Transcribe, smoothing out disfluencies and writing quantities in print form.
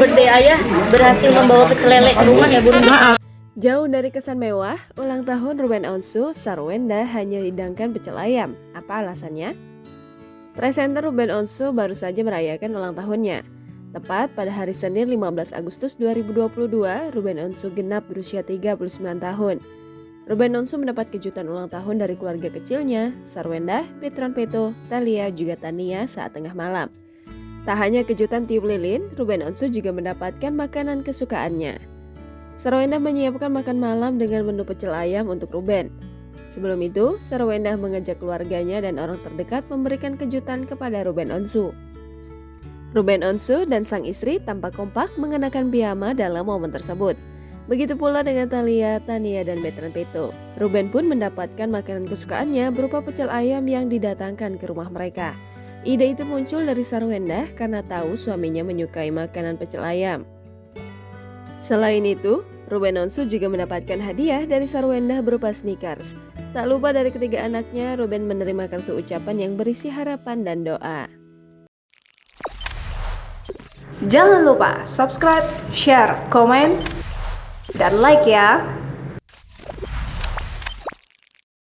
birthday ayah berhasil membawa pecel lele ke rumah ya Bun. Jauh dari kesan mewah, ulang tahun Ruben Onsu, Sarwenda hanya hidangkan pecel ayam. Apa alasannya? Presenter Ruben Onsu baru saja merayakan ulang tahunnya. Tepat pada hari Senin 15 Agustus 2022, Ruben Onsu genap berusia 39 tahun. Ruben Onsu mendapat kejutan ulang tahun dari keluarga kecilnya, Sarwenda, Petran Peto, Thalia, juga Tania saat tengah malam. Tak hanya kejutan tiup lilin, Ruben Onsu juga mendapatkan makanan kesukaannya. Sarwenda menyiapkan makan malam dengan menu pecel ayam untuk Ruben. Sebelum itu, Sarwenda mengajak keluarganya dan orang terdekat memberikan kejutan kepada Ruben Onsu. Ruben Onsu dan sang istri tampak kompak mengenakan piyama dalam momen tersebut. Begitu pula dengan Thalia, Tania, dan Petran Peto. Ruben pun mendapatkan makanan kesukaannya berupa pecel ayam yang didatangkan ke rumah mereka. Ide itu muncul dari Sarwenda karena tahu suaminya menyukai makanan pecel ayam. Selain itu, Ruben Onsu juga mendapatkan hadiah dari Sarwenda berupa sneakers. Tak lupa dari ketiga anaknya, Ruben menerima kartu ucapan yang berisi harapan dan doa. Jangan lupa subscribe, share, komen, dan like ya.